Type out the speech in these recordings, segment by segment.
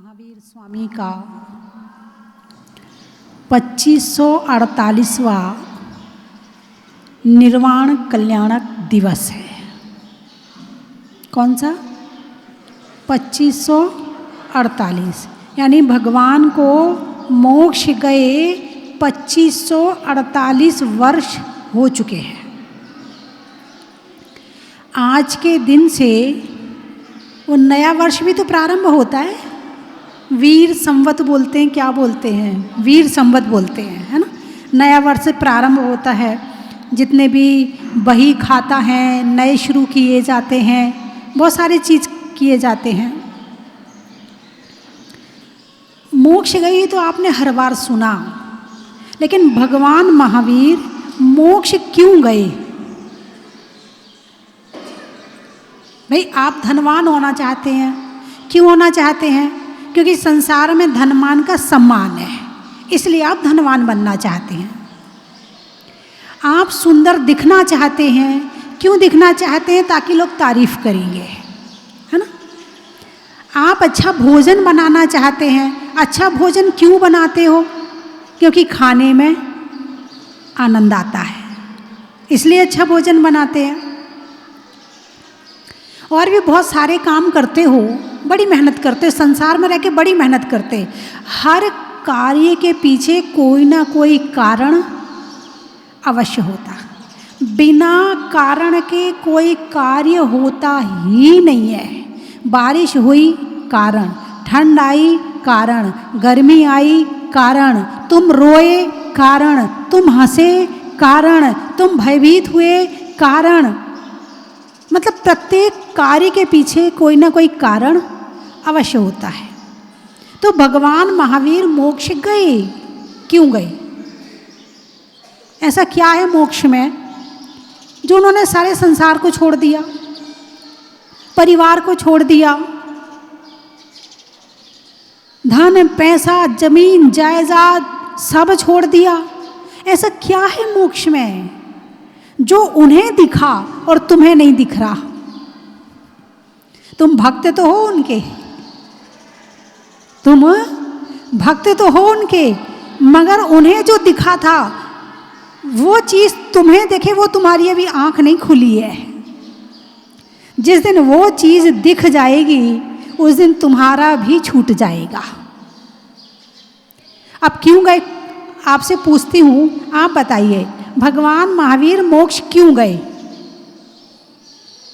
महावीर स्वामी का 2548वां निर्वाण कल्याणक दिवस है। कौन सा? 2548, यानी भगवान को मोक्ष गए 2548 वर्ष हो चुके हैं। आज के दिन से वो नया वर्ष भी तो प्रारंभ होता है। वीर संवत बोलते हैं, क्या बोलते हैं? वीर संवत बोलते हैं, है ना। नया वर्ष प्रारंभ होता है। जितने भी बही खाता हैं नए शुरू किए जाते हैं, बहुत सारी चीज़ किए जाते हैं। मोक्ष गई तो आपने हर बार सुना, लेकिन भगवान महावीर मोक्ष क्यों गए? भाई, आप धनवान होना चाहते हैं। क्यों होना चाहते हैं? क्योंकि संसार में धनवान का सम्मान है, इसलिए आप धनवान बनना चाहते हैं। आप सुंदर दिखना चाहते हैं। क्यों दिखना चाहते हैं? ताकि लोग तारीफ करेंगे, है ना। आप अच्छा भोजन बनाना चाहते हैं। अच्छा भोजन क्यों बनाते हो? क्योंकि खाने में आनंद आता है, इसलिए अच्छा भोजन बनाते हैं। और भी बहुत सारे काम करते हो, बड़ी मेहनत करते हो, संसार में रह के बड़ी मेहनत करते। हर कार्य के पीछे कोई ना कोई कारण अवश्य होता। बिना कारण के कोई कार्य होता ही नहीं है। बारिश हुई, कारण। ठंड आई, कारण। गर्मी आई, कारण। तुम रोए, कारण। तुम हंसे, कारण। तुम भयभीत हुए, कारण। मतलब प्रत्येक कार्य के पीछे कोई ना कोई कारण अवश्य होता है। तो भगवान महावीर मोक्ष गए। क्यों गए? ऐसा क्या है मोक्ष में जो उन्होंने सारे संसार को छोड़ दिया, परिवार को छोड़ दिया, धन पैसा जमीन जायदाद सब छोड़ दिया? ऐसा क्या है मोक्ष में जो उन्हें दिखा और तुम्हें नहीं दिख रहा? तुम भक्त तो हो उनके, तुम भक्त तो हो उनके, मगर उन्हें जो दिखा था वो चीज़ तुम्हें देखे, वो तुम्हारी अभी आंख नहीं खुली है। जिस दिन वो चीज़ दिख जाएगी उस दिन तुम्हारा भी छूट जाएगा। अब क्यों गए आपसे पूछती हूँ, आप बताइए, भगवान महावीर मोक्ष क्यों गए?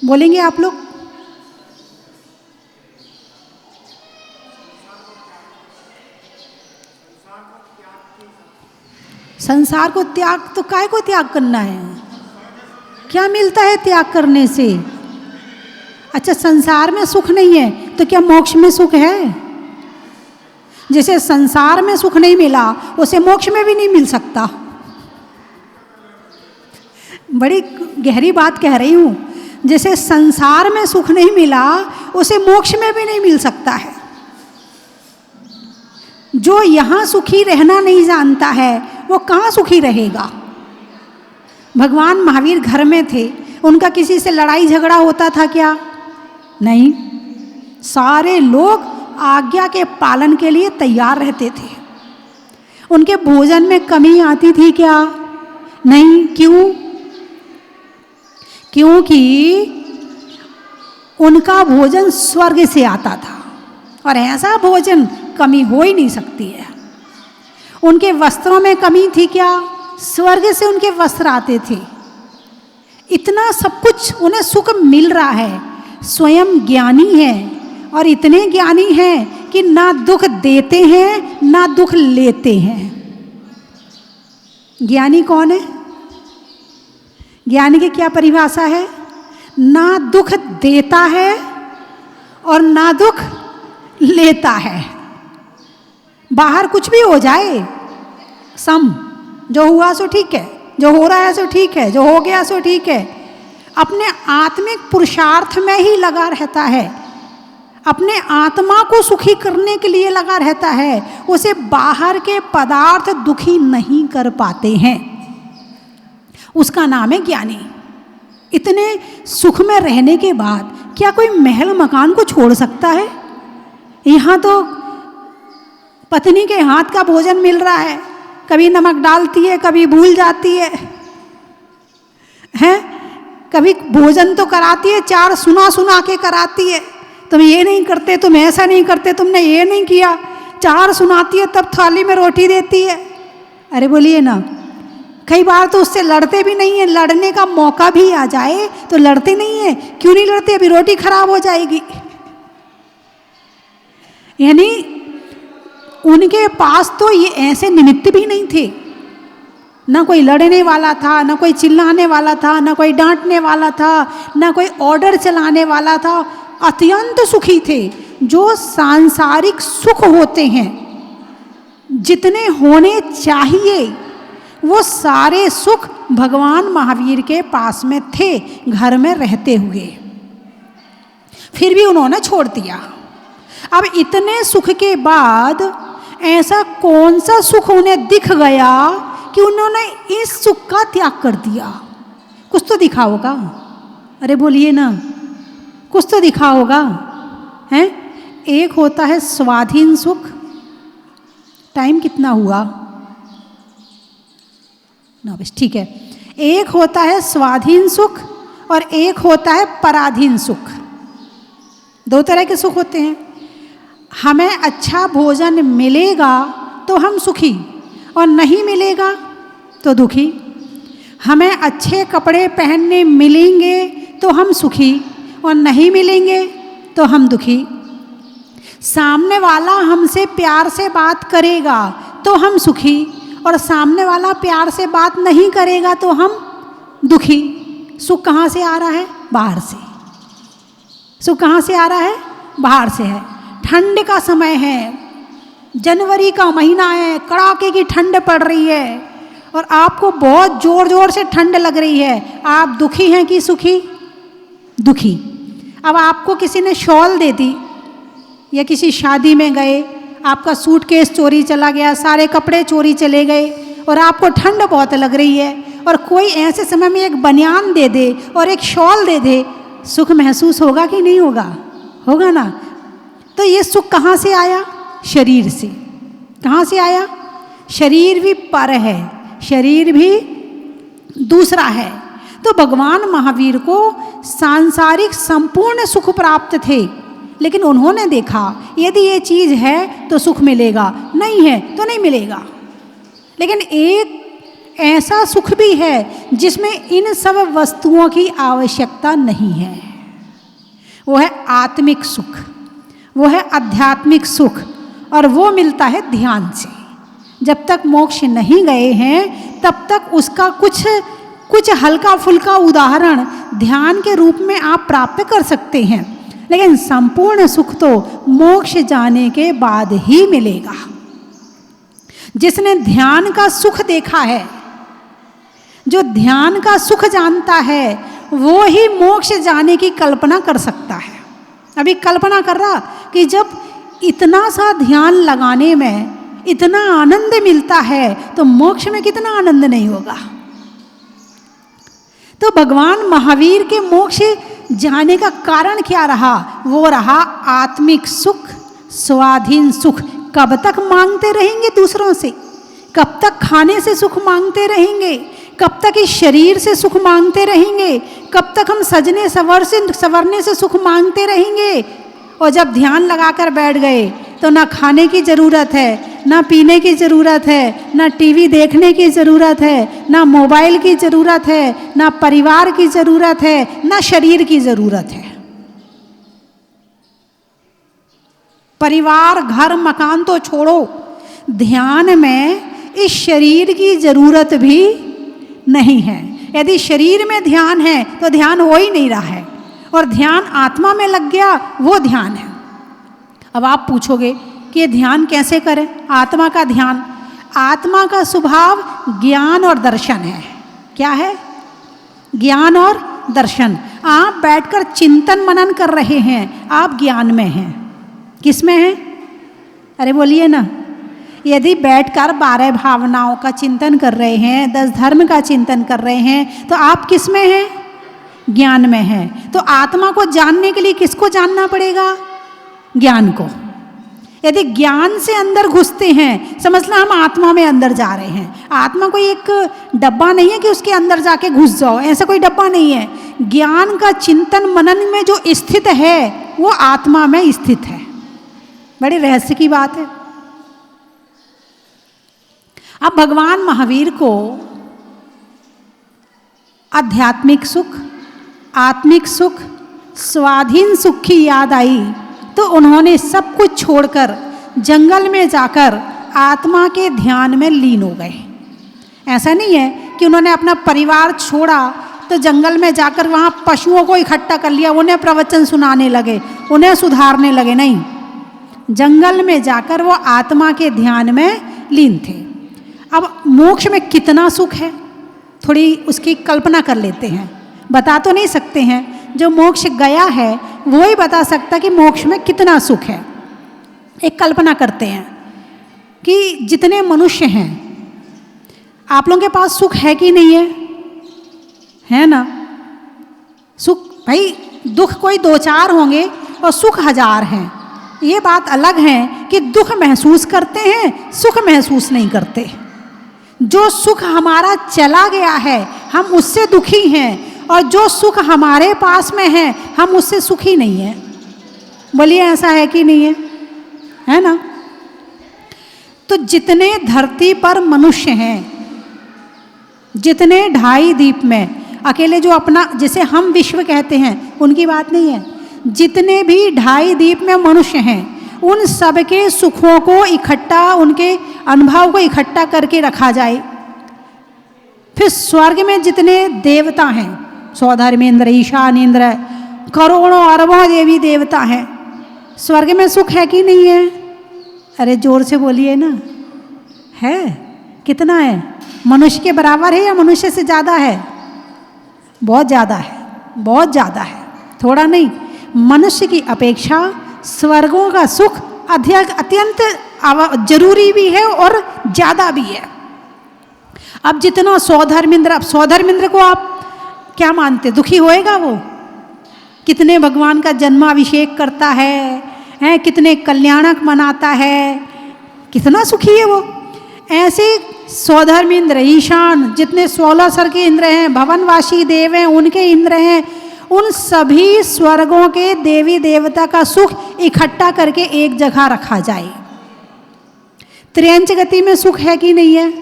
बोलेंगे आप लोग? संसार को त्याग, तो काय को त्याग करना है? क्या मिलता है त्याग करने से? अच्छा, संसार में सुख नहीं है तो क्या मोक्ष में सुख है? जैसे संसार में सुख नहीं मिला उसे मोक्ष में भी नहीं मिल सकता। बड़ी गहरी बात कह रही हूँ। जैसे संसार में सुख नहीं मिला उसे मोक्ष में भी नहीं मिल सकता है। जो यहाँ सुखी रहना नहीं जानता है वो कहाँ सुखी रहेगा? भगवान महावीर घर में थे, उनका किसी से लड़ाई झगड़ा होता था क्या? नहीं। सारे लोग आज्ञा के पालन के लिए तैयार रहते थे। उनके भोजन में कमी आती थी क्या? नहीं। क्यों? क्योंकि उनका भोजन स्वर्ग से आता था, और ऐसा भोजन कमी हो ही नहीं सकती है। उनके वस्त्रों में कमी थी क्या? स्वर्ग से उनके वस्त्र आते थे। इतना सब कुछ उन्हें सुख मिल रहा है। स्वयं ज्ञानी है, और इतने ज्ञानी हैं कि ना दुख देते हैं ना दुख लेते हैं। ज्ञानी कौन है? ज्ञानी की क्या परिभाषा है? ना दुख देता है और ना दुख लेता है। बाहर कुछ भी हो जाए, सम, जो हुआ सो ठीक है, जो हो रहा है सो ठीक है, जो हो गया सो ठीक है। अपने आत्मिक पुरुषार्थ में ही लगा रहता है, अपने आत्मा को सुखी करने के लिए लगा रहता है। उसे बाहर के पदार्थ दुखी नहीं कर पाते हैं। उसका नाम है ज्ञानी। इतने सुख में रहने के बाद क्या कोई महल मकान को छोड़ सकता है? यहाँ तो पत्नी के हाथ का भोजन मिल रहा है, कभी नमक डालती है, कभी भूल जाती है, हैं? कभी भोजन तो कराती है, चार सुना सुना के कराती है, तुम ये नहीं करते, तुम ऐसा नहीं करते, तुमने ये नहीं किया, चार सुनाती है, तब थाली में रोटी देती है। अरे बोलिए ना, कई बार तो उससे लड़ते भी नहीं है, लड़ने का मौका भी आ जाए तो लड़ते नहीं है। क्यों नहीं लड़ते? अभी रोटी खराब हो जाएगी। यानी उनके पास तो ये ऐसे निमित्त भी नहीं थे, ना कोई लड़ने वाला था, ना कोई चिल्लाने वाला था, ना कोई डांटने वाला था, ना कोई ऑर्डर चलाने वाला था। अत्यंत सुखी थे। जो सांसारिक सुख होते हैं, जितने होने चाहिए, वो सारे सुख भगवान महावीर के पास में थे, घर में रहते हुए। फिर भी उन्होंने छोड़ दिया। अब इतने सुख के बाद ऐसा कौन सा सुख उन्हें दिख गया कि उन्होंने इस सुख का त्याग कर दिया? कुछ तो दिखा होगा। अरे बोलिए ना, कुछ तो दिखा होगा, हैं? एक होता है स्वाधीन सुख। टाइम कितना हुआ? ना बस ठीक है। एक होता है स्वाधीन सुख और एक होता है पराधीन सुख। दो तरह के सुख होते हैं। हमें अच्छा भोजन मिलेगा तो हम सुखी, और नहीं मिलेगा तो दुखी। हमें अच्छे कपड़े पहनने मिलेंगे तो हम सुखी, और नहीं मिलेंगे तो हम दुखी। सामने वाला हमसे प्यार से बात करेगा तो हम सुखी, और सामने वाला प्यार से बात नहीं करेगा तो हम दुखी। सुख कहाँ से आ रहा है? बाहर से। सुख कहाँ से आ रहा है? बाहर से है। ठंड का समय है, जनवरी का महीना है, कड़ाके की ठंड पड़ रही है और आपको बहुत जोर जोर से ठंड लग रही है। आप दुखी हैं कि सुखी? दुखी। अब आपको किसी ने शॉल दे दी, या किसी शादी में गए, आपका सूटकेस चोरी चला गया, सारे कपड़े चोरी चले गए और आपको ठंड बहुत लग रही है, और कोई ऐसे समय में एक बनियान दे दे और एक शॉल दे दे, सुख महसूस होगा कि नहीं होगा? होगा ना। तो ये सुख कहाँ से आया? शरीर से। कहाँ से आया? शरीर भी पर है, शरीर भी दूसरा है। तो भगवान महावीर को सांसारिक संपूर्ण सुख प्राप्त थे, लेकिन उन्होंने देखा यदि ये चीज़ है तो सुख मिलेगा, नहीं है तो नहीं मिलेगा। लेकिन एक ऐसा सुख भी है जिसमें इन सब वस्तुओं की आवश्यकता नहीं है। वो है आत्मिक सुख, वो है आध्यात्मिक सुख, और वो मिलता है ध्यान से। जब तक मोक्ष नहीं गए हैं तब तक उसका कुछ हल्का फुल्का उदाहरण ध्यान के रूप में आप प्राप्त कर सकते हैं, लेकिन संपूर्ण सुख तो मोक्ष जाने के बाद ही मिलेगा। जिसने ध्यान का सुख देखा है, जो ध्यान का सुख जानता है, वो ही मोक्ष जाने की कल्पना कर सकता है। अभी कल्पना कर रहा कि जब इतना सा ध्यान लगाने में इतना आनंद मिलता है तो मोक्ष में कितना आनंद नहीं होगा। तो भगवान महावीर के मोक्ष जाने का कारण क्या रहा? वो रहा आत्मिक सुख, स्वाधीन सुख। कब तक मांगते रहेंगे दूसरों से? कब तक खाने से सुख मांगते रहेंगे? कब तक इस शरीर से सुख मांगते रहेंगे? कब तक हम सजने संवरने से सुख मांगते रहेंगे? और जब ध्यान लगाकर बैठ गए तो ना खाने की ज़रूरत है, ना पीने की ज़रूरत है, ना टीवी देखने की ज़रूरत है, ना मोबाइल की ज़रूरत है, ना परिवार की ज़रूरत है, ना शरीर की ज़रूरत है। परिवार, घर, मकान तो छोड़ो, ध्यान में इस शरीर की ज़रूरत भी नहीं है। यदि शरीर में ध्यान है तो ध्यान हो ही नहीं रहा है, और ध्यान आत्मा में लग गया, वो ध्यान है। अब आप पूछोगे कि ये ध्यान कैसे करें? आत्मा का ध्यान, आत्मा का स्वभाव ज्ञान और दर्शन है। क्या है? ज्ञान और दर्शन। आप बैठकर चिंतन मनन कर रहे हैं, आप ज्ञान में हैं। किस में हैं? अरे बोलिए ना। यदि बैठकर 12 भावनाओं का चिंतन कर रहे हैं, 10 धर्म का चिंतन कर रहे हैं, तो आप किस में हैं? ज्ञान में हैं। तो आत्मा को जानने के लिए किसको जानना पड़ेगा? ज्ञान को। यदि ज्ञान से अंदर घुसते हैं, समझना हम आत्मा में अंदर जा रहे हैं। आत्मा कोई एक डब्बा नहीं है कि उसके अंदर जाके घुस जाओ, ऐसा कोई डब्बा नहीं है। ज्ञान का चिंतन मनन में जो स्थित है वो आत्मा में स्थित है। बड़े रहस्य की बात है। अब भगवान महावीर को आध्यात्मिक सुख, आत्मिक सुख, स्वाधीन सुख की याद आई तो उन्होंने सब कुछ छोड़कर जंगल में जाकर आत्मा के ध्यान में लीन हो गए। ऐसा नहीं है कि उन्होंने अपना परिवार छोड़ा तो जंगल में जाकर वहाँ पशुओं को इकट्ठा कर लिया, उन्हें प्रवचन सुनाने लगे, उन्हें सुधारने लगे। नहीं, जंगल में जाकर वो आत्मा के ध्यान में लीन थे। अब मोक्ष में कितना सुख है, थोड़ी उसकी कल्पना कर लेते हैं। बता तो नहीं सकते हैं, जो मोक्ष गया है वो ही बता सकता कि मोक्ष में कितना सुख है। एक कल्पना करते हैं कि जितने मनुष्य हैं, आप लोगों के पास सुख है कि नहीं है? है ना? सुख भाई, दुख कोई दो चार होंगे और सुख हजार हैं। ये बात अलग है कि दुख महसूस करते हैं, सुख महसूस नहीं करते। जो सुख हमारा चला गया है हम उससे दुखी हैं, और जो सुख हमारे पास में है हम उससे सुखी नहीं हैं। बोलिए ऐसा है कि नहीं है? है ना? तो जितने धरती पर मनुष्य हैं, जितने ढाई द्वीप में, अकेले जो अपना जैसे हम विश्व कहते हैं उनकी बात नहीं है, जितने भी ढाई द्वीप में मनुष्य हैं उन सबके सुखों को इकट्ठा, उनके अनुभव को इकट्ठा करके रखा जाए। फिर स्वर्ग में जितने देवता हैं, सौधर्मेंद्र, ईशान इंद्र, करोड़ों अरबों देवी देवता हैं, स्वर्ग में सुख है कि नहीं है? अरे जोर से बोलिए ना। है? कितना है? मनुष्य के बराबर है या मनुष्य से ज़्यादा है? बहुत ज़्यादा है, बहुत ज़्यादा है, थोड़ा नहीं। मनुष्य की अपेक्षा स्वर्गों का सुख अत्यंत जरूरी भी है और ज़्यादा भी है। अब जितना सौधर्मेंद्र, अब सौधर्मेंद्र को आप क्या मानते? दुखी होएगा वो? कितने भगवान का जन्माभिषेक करता है, कितने कल्याणक मनाता है, कितना सुखी है वो। ऐसे सौधर्मेंद्र, ईशान, जितने 16 सर के इंद्र हैं, भवनवासी देव हैं, उनके इंद्र हैं, उन सभी स्वर्गों के देवी देवता का सुख इकट्ठा करके एक जगह रखा जाए। त्रियंच गति में सुख है कि नहीं है?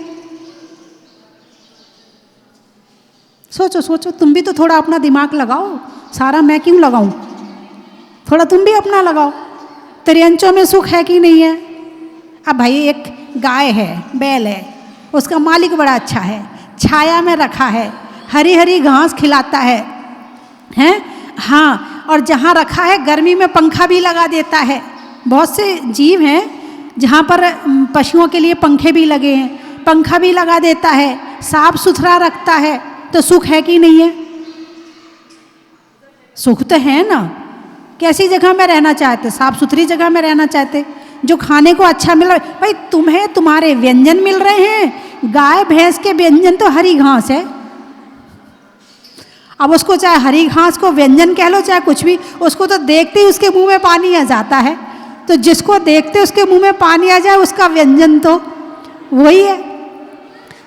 सोचो सोचो, तुम भी तो थोड़ा अपना दिमाग लगाओ। सारा मैं क्यों लगाऊं? थोड़ा तुम भी अपना लगाओ। त्रियंचों में सुख है कि नहीं है? अब भाई एक गाय है, बैल है, उसका मालिक बड़ा अच्छा है, छाया में रखा है, हरी हरी घास खिलाता है, हैं? हाँ, और जहाँ रखा है गर्मी में पंखा भी लगा देता है। बहुत से जीव हैं जहाँ पर पशुओं के लिए पंखे भी लगे हैं, पंखा भी लगा देता है, साफ सुथरा रखता है। तो सुख है कि नहीं है? सुख तो है ना। कैसी जगह में रहना चाहते? साफ सुथरी जगह में रहना चाहते, जो खाने को अच्छा मिल रहा है। भाई तुम्हें तुम्हारे व्यंजन मिल रहे हैं, गाय भैंस के व्यंजन तो हरी घास है। अब उसको चाहे हरी घास को व्यंजन कह लो चाहे कुछ भी, उसको तो देखते ही उसके मुंह में पानी आ जाता है। तो जिसको देखते उसके मुंह में पानी आ जाए उसका व्यंजन तो वही है,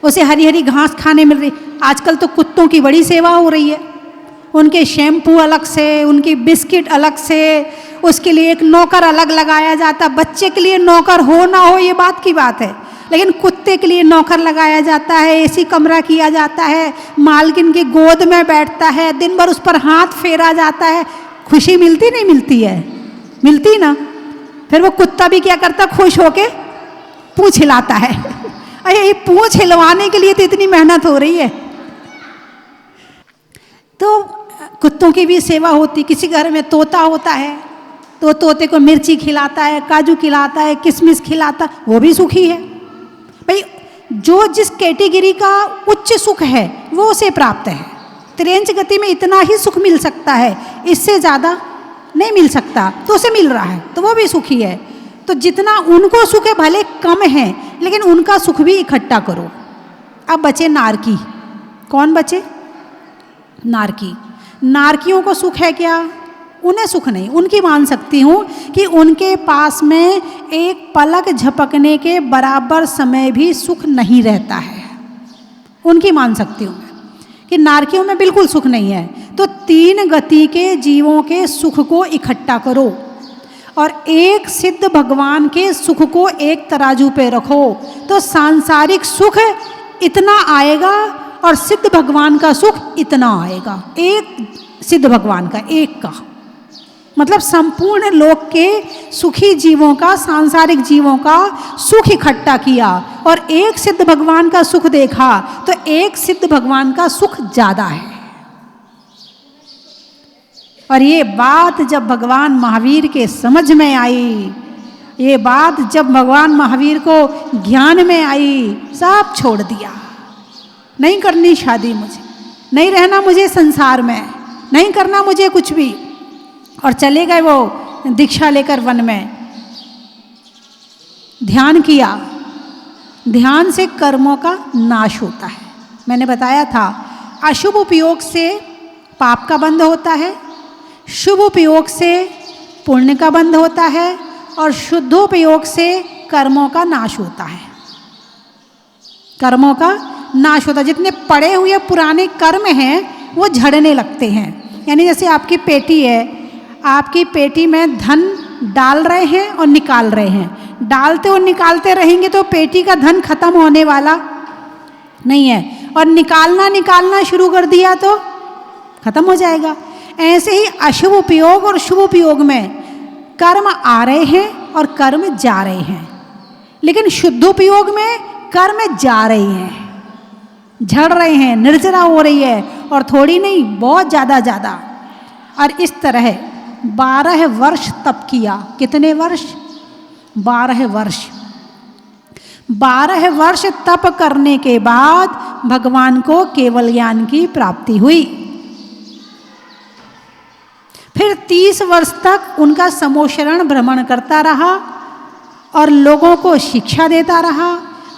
उसे हरी हरी घास खाने मिल रही। आजकल तो कुत्तों की बड़ी सेवा हो रही है, उनके शैम्पू अलग से, उनकी बिस्किट अलग से, उसके लिए एक नौकर अलग लगाया जाता। बच्चे के लिए नौकर हो ना हो ये बात की बात है, लेकिन कुत्ते के लिए नौकर लगाया जाता है, एसी कमरा किया जाता है, मालकिन की गोद में बैठता है, दिन भर उस पर हाथ फेरा जाता है। खुशी मिलती नहीं मिलती है? मिलती ना। फिर वो कुत्ता भी क्या करता? खुश होके पूंछ हिलाता है। अरे ये पूंछ हिलवाने के लिए तो इतनी मेहनत हो रही है। तो कुत्तों की भी सेवा होती। किसी घर में तोता होता है तो तोते को मिर्ची खिलाता है, काजू खिलाता है, किशमिश खिलाता, वो भी सुखी है। भाई जो जिस कैटेगरी का उच्च सुख है वो उसे प्राप्त है। त्रियंच गति में इतना ही सुख मिल सकता है, इससे ज़्यादा नहीं मिल सकता, तो उसे मिल रहा है तो वो भी सुखी है। तो जितना उनको सुख है भले कम है, लेकिन उनका सुख भी इकट्ठा करो। अब बचे नारकी। कौन बचे? नारकी। नारकियों को सुख है क्या? उन्हें सुख नहीं। उनकी मान सकती हूँ कि उनके पास में एक पलक झपकने के बराबर समय भी सुख नहीं रहता है, उनकी मान सकती हूँ मैं कि नारकियों में बिल्कुल सुख नहीं है। तो 3 गति के जीवों के सुख को इकट्ठा करो और एक सिद्ध भगवान के सुख को एक तराजू पे रखो, तो सांसारिक सुख इतना आएगा और सिद्ध भगवान का सुख इतना आएगा। एक सिद्ध भगवान का, एक का मतलब संपूर्ण लोक के सुखी जीवों का, सांसारिक जीवों का सुख इकट्ठा किया और एक सिद्ध भगवान का सुख देखा, तो एक सिद्ध भगवान का सुख ज्यादा है। और ये बात जब भगवान महावीर के समझ में आई, ये बात जब भगवान महावीर को ज्ञान में आई, सब छोड़ दिया। नहीं करनी शादी मुझे, नहीं रहना मुझे संसार में, नहीं करना मुझे कुछ भी, और चले गए वो दीक्षा लेकर वन में। ध्यान किया, ध्यान से कर्मों का नाश होता है। मैंने बताया था अशुभ उपयोग से पाप का बंध होता है, शुभ उपयोग से पुण्य का बंध होता है और शुद्धोपयोग से कर्मों का नाश होता है। कर्मों का नाश होता है। जितने पड़े हुए पुराने कर्म हैं वो झड़ने लगते हैं। यानी जैसे आपकी पेटी है, आपकी पेटी में धन डाल रहे हैं और निकाल रहे हैं, डालते और निकालते रहेंगे तो पेटी का धन खत्म होने वाला नहीं है, और निकालना शुरू कर दिया तो खत्म हो जाएगा। ऐसे ही अशुभ उपयोग और शुभ उपयोग में कर्म आ रहे हैं और कर्म जा रहे हैं, लेकिन शुद्धोपयोग में कर्म जा रहे हैं, झड़ रहे हैं, निर्जरा हो रही है, और थोड़ी नहीं बहुत ज़्यादा। और इस तरह 12 वर्ष तप किया। कितने वर्ष? 12 वर्ष। 12 वर्ष तप करने के बाद भगवान को केवल ज्ञान की प्राप्ति हुई। फिर 30 वर्ष तक उनका समोशरण भ्रमण करता रहा और लोगों को शिक्षा देता रहा,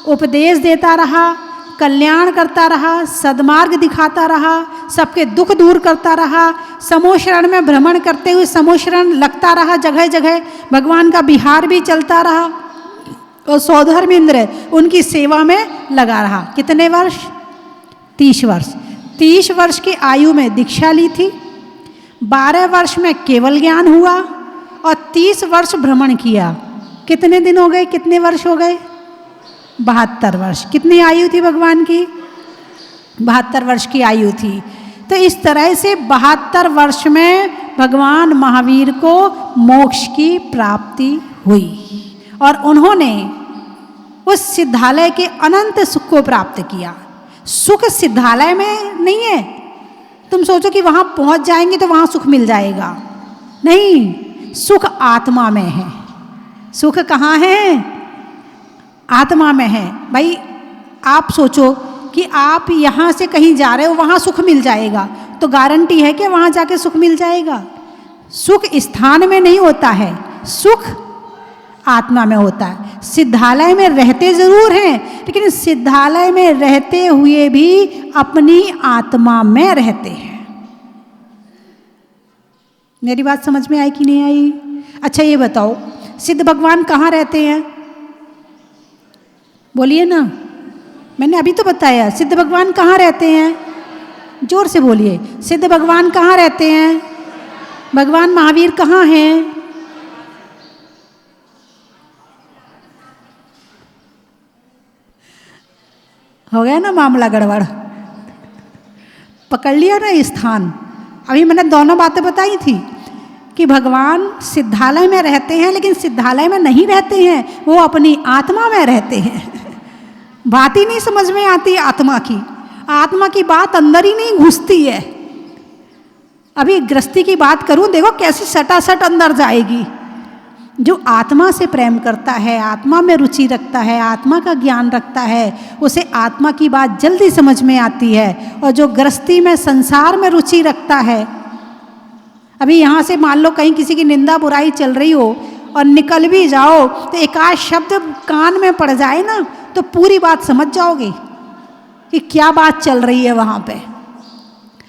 उपदेश देता रहा, कल्याण करता रहा, सद्मार्ग दिखाता रहा, सबके दुख दूर करता रहा। समोशरण में भ्रमण करते हुए समोशरण लगता रहा, जगह जगह भगवान का विहार भी चलता रहा, और सौधर्मेंद्र उनकी सेवा में लगा रहा। कितने वर्ष? 30 वर्ष। 30 वर्ष की आयु में दीक्षा ली थी, 12 वर्ष में केवल ज्ञान हुआ और 30 वर्ष भ्रमण किया। कितने दिन हो गए? कितने वर्ष हो गए? 72 वर्ष। कितनी आयु थी भगवान की? 72 वर्ष की आयु थी। तो इस तरह से 72 वर्ष में भगवान महावीर को मोक्ष की प्राप्ति हुई और उन्होंने उस सिद्धालय के अनंत सुख को प्राप्त किया। सुख सिद्धालय में नहीं है। तुम सोचो कि वहाँ पहुँच जाएंगे तो वहाँ सुख मिल जाएगा, नहीं, सुख आत्मा में है। सुख कहाँ है? आत्मा में है। भाई आप सोचो कि आप यहाँ से कहीं जा रहे हो, वहाँ सुख मिल जाएगा, तो गारंटी है कि वहाँ जाके सुख मिल जाएगा? सुख स्थान में नहीं होता है, सुख आत्मा में होता है। सिद्धालय में रहते जरूर हैं, लेकिन सिद्धालय में रहते हुए भी अपनी आत्मा में रहते हैं। मेरी बात समझ में आई कि नहीं आई? अच्छा ये बताओ, सिद्ध भगवान कहाँ रहते हैं? बोलिए ना, मैंने अभी तो बताया। सिद्ध भगवान कहाँ रहते हैं? जोर से बोलिए। सिद्ध भगवान कहाँ रहते हैं? भगवान महावीर कहाँ हैं? हो गया ना मामला गड़बड़? पकड़ लिया ना स्थान? अभी मैंने दोनों बातें बताई थी कि भगवान सिद्धालय में रहते हैं, लेकिन सिद्धालय में नहीं रहते हैं, वो अपनी आत्मा में रहते हैं। बात ही नहीं समझ में आती आत्मा की। आत्मा की बात अंदर ही नहीं घुसती है। अभी गृहस्थी की बात करूं, देखो कैसी सटासट अंदर जाएगी। जो आत्मा से प्रेम करता है, आत्मा में रुचि रखता है, आत्मा का ज्ञान रखता है, उसे आत्मा की बात जल्दी समझ में आती है। और जो गृहस्थी में, संसार में रुचि रखता है, अभी यहाँ से मान लो कहीं किसी की निंदा बुराई चल रही हो और निकल भी जाओ तो एक आध शब्द कान में पड़ जाए ना, तो पूरी बात समझ जाओगे कि क्या बात चल रही है वहाँ पे।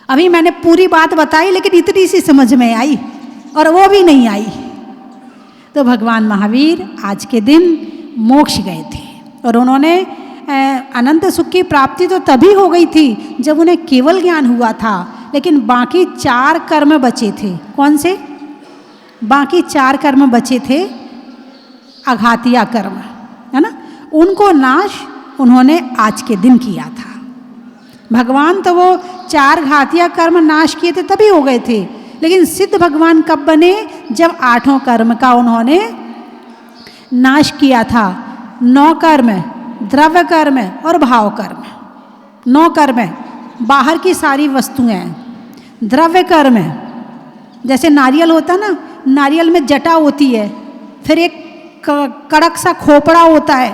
अभी मैंने पूरी बात बताई, लेकिन इतनी सी समझ में आई और वो भी नहीं आई। तो भगवान महावीर आज के दिन मोक्ष गए थे और उन्होंने अनंत सुख की प्राप्ति तो तभी हो गई थी जब उन्हें केवल ज्ञान हुआ था, लेकिन बाकी 4 कर्म बचे थे। कौन से? बाकी 4 कर्म बचे थे, आघातिया कर्म, है ना, उनको नाश उन्होंने आज के दिन किया था। भगवान तो वो 4 घातिया कर्म नाश किए थे तभी हो गए थे, लेकिन सिद्ध भगवान कब बने? जब 8 कर्म का उन्होंने नाश किया था। 9 कर्म, द्रव्य कर्म और भाव कर्म। 9 कर्म बाहर की सारी वस्तुएं। द्रव्य कर्म जैसे नारियल होता ना, नारियल में जटा होती है, फिर एक कड़क सा खोपड़ा होता है,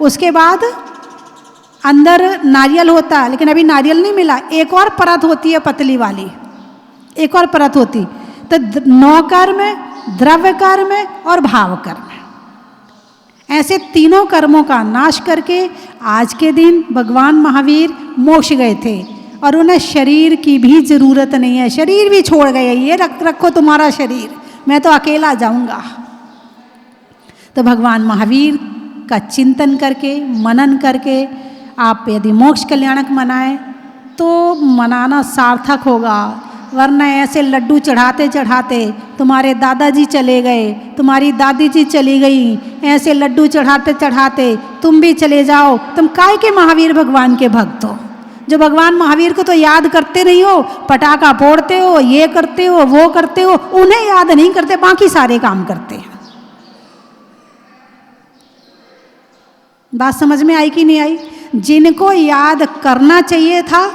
उसके बाद अंदर नारियल होता है, लेकिन अभी नारियल नहीं मिला, एक और परत होती है पतली वाली, एक और परत होती। तो 9 कर्म, द्रव्य कर्म और भाव कर्म, ऐसे तीनों कर्मों का नाश करके आज के दिन भगवान महावीर मोक्ष गए थे और उन्हें शरीर की भी जरूरत नहीं है, शरीर भी छोड़ गए, ये रखो तुम्हारा शरीर, मैं तो अकेला जाऊंगा। तो भगवान महावीर का चिंतन करके, मनन करके आप यदि मोक्ष कल्याणक मनाएं तो मनाना सार्थक होगा, वरना ऐसे लड्डू चढ़ाते चढ़ाते तुम्हारे दादाजी चले गए, तुम्हारी दादी जी चली गई, ऐसे लड्डू चढ़ाते चढ़ाते तुम भी चले जाओ, तुम काय के महावीर भगवान के भक्त हो? जो भगवान महावीर को तो याद करते नहीं हो, पटाखा फोड़ते हो, ये करते हो, वो करते हो, उन्हें याद नहीं करते, बाकी सारे काम करते हैं। बात समझ में आई कि नहीं आई? जिनको याद करना चाहिए था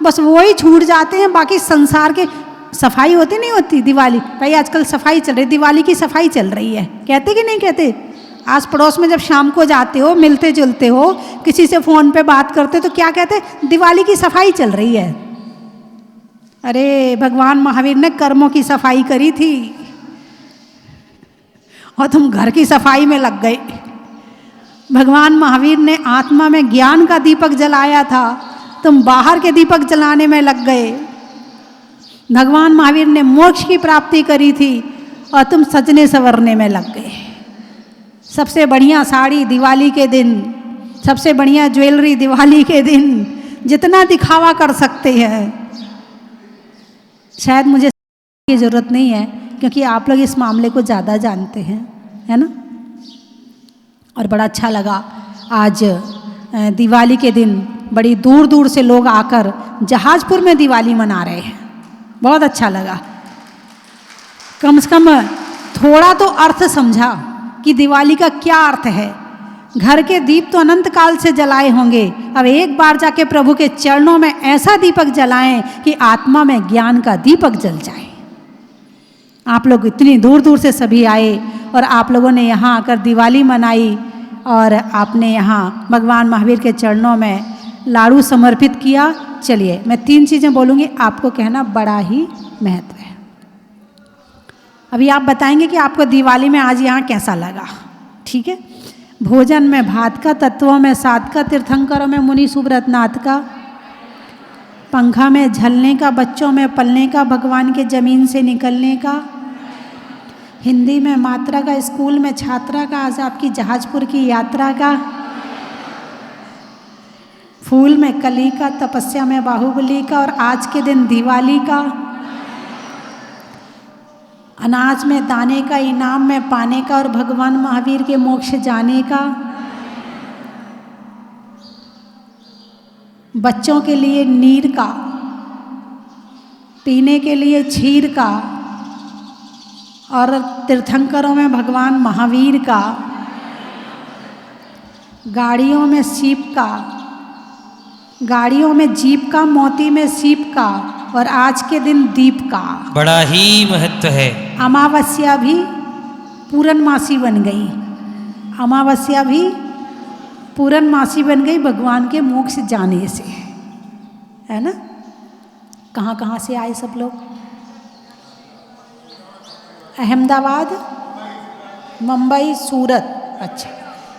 बस वो ही छूट जाते हैं, बाकी संसार के सफाई होती नहीं होती। दिवाली भाई आजकल सफाई चल रही, दिवाली की सफाई चल रही है, कहते कि नहीं कहते? आस पड़ोस में जब शाम को जाते हो, मिलते जुलते हो, किसी से फोन पे बात करते तो क्या कहते? दिवाली की सफाई चल रही है। अरे भगवान महावीर ने कर्मों की सफाई करी थी और तुम घर की सफाई में लग गए। भगवान महावीर ने आत्मा में ज्ञान का दीपक जलाया था, तुम बाहर के दीपक जलाने में लग गए। भगवान महावीर ने मोक्ष की प्राप्ति करी थी और तुम सजने संवरने में लग गए। सबसे बढ़िया साड़ी दिवाली के दिन, सबसे बढ़िया ज्वेलरी दिवाली के दिन, जितना दिखावा कर सकते हैं। शायद मुझे की ज़रूरत नहीं है क्योंकि आप लोग इस मामले को ज़्यादा जानते हैं, है ना। और बड़ा अच्छा लगा आज दिवाली के दिन बड़ी दूर दूर से लोग आकर जहाजपुर में दिवाली मना रहे हैं, बहुत अच्छा लगा। कम से कम थोड़ा तो अर्थ समझा कि दिवाली का क्या अर्थ है। घर के दीप तो अनंत काल से जलाए होंगे, अब एक बार जाके प्रभु के चरणों में ऐसा दीपक जलाएं कि आत्मा में ज्ञान का दीपक जल जाए। आप लोग इतनी दूर दूर से सभी आए और आप लोगों ने यहाँ आकर दिवाली मनाई और आपने यहाँ भगवान महावीर के चरणों में लाड़ू समर्पित किया। चलिए मैं 3 चीज़ें बोलूँगी, आपको कहना बड़ा ही महत्व है। अभी आप बताएंगे कि आपको दिवाली में आज यहाँ कैसा लगा, ठीक है। भोजन में भात का, तत्वों में सात का, तीर्थंकरों में मुनि सुब्रत नाथ का, पंखा में झलने का, बच्चों में पलने का, भगवान के जमीन से निकलने का, हिंदी में मात्रा का, स्कूल में छात्रा का, आज आपकी जहाजपुर की यात्रा का, फूल में कली का, तपस्या में बाहुबली का और आज के दिन दिवाली का, अनाज में दाने का, इनाम में पाने का और भगवान महावीर के मोक्ष जाने का, बच्चों के लिए नीर का, पीने के लिए क्षीर का और तीर्थंकरों में भगवान महावीर का, गाड़ियों में सीप का, गाड़ियों में जीप का, मोती में सीप का और आज के दिन दीप का। बड़ा ही महत्व है। अमावस्या भी पूर्णमासी बन गई, अमावस्या भी पूर्णमासी बन गई भगवान के मोक्ष जाने से, है ना। कहाँ कहाँ से आए सब लोग? अहमदाबाद, मुंबई, सूरत। अच्छा,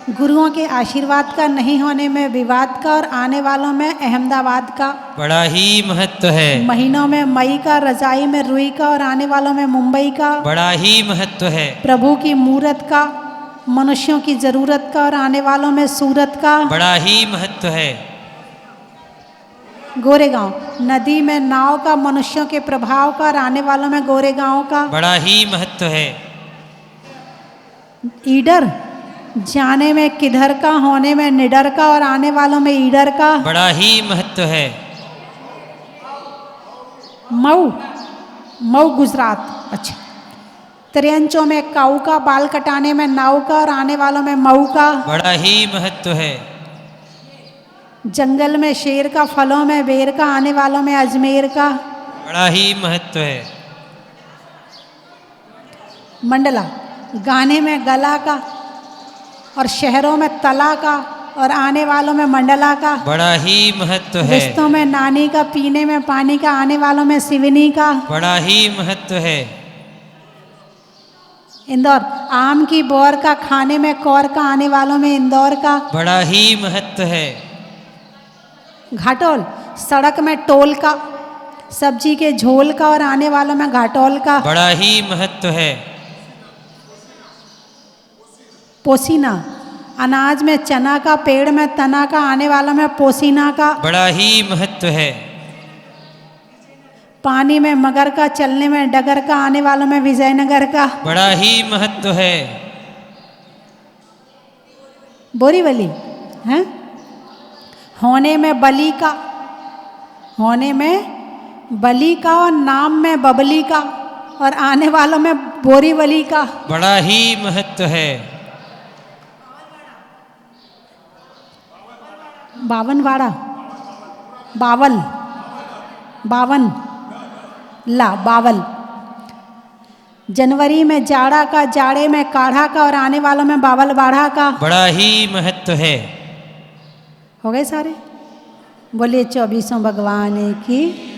गुरुओं के आशीर्वाद का, नहीं होने में विवाद का, और आने वालों में अहमदाबाद का। बड़ा ही महत्व है। महीनों में मई का, रजाई में रुई का, और आने वालों में मुंबई का। बड़ा ही महत्व है। प्रभु की मूरत का, मनुष्यों की जरूरत का, और आने वालों में सूरत का। बड़ा ही महत्व है। गोरेगांव, नदी में नाव का, मनुष्यों के प्रभाव का, और आने वालों में गोरेगांव का। बड़ा ही महत्व है। ईडर, जाने में किधर का, होने में निडर का, और आने वालों में ईडर का। बड़ा ही महत्व है। मऊ, मऊ गुजरात, अच्छा। त्रियंचों में काऊ का, बाल कटाने में नाव का, और आने वालों में मऊ का। बड़ा ही महत्व है। जंगल में शेर का, फलों में बेर का, आने वालों में अजमेर का। बड़ा ही महत्व है। मंडला, गाने में गला का, और शहरों में तला का, और आने वालों में मंडला का। बड़ा ही महत्व है। रिश्तों में नानी का, पीने में पानी का, आने वालों में सिवनी का। बड़ा ही महत्व है। इंदौर, आम की बोर का, खाने में कौर का, आने वालों में इंदौर का। बड़ा ही महत्व है। घाटोल, सड़क में टोल का, सब्जी के झोल का, और आने वालों में घाटोल का। बड़ा ही महत्व है। पोसीना, अनाज में चना का, पेड़ में तना का, आने वालों में पोसीना का। बड़ा ही महत्व है। पानी में मगर का, चलने में डगर का, आने वालों में विजयनगर का। बड़ा ही महत्व है। बोरीवली, हैं? होने में बली का, होने में बली का, और नाम में बबली का, और आने वालों में बोरीवली का। बड़ा ही महत्व है। बावनवाड़ा, बावल, बावन ला, बावल। जनवरी में जाड़ा का, जाड़े में काढ़ा का, और आने वालों में बावल बाढ़ा का। बड़ा ही महत्व है। हो गए सारे? बोलिए 24 भगवान की।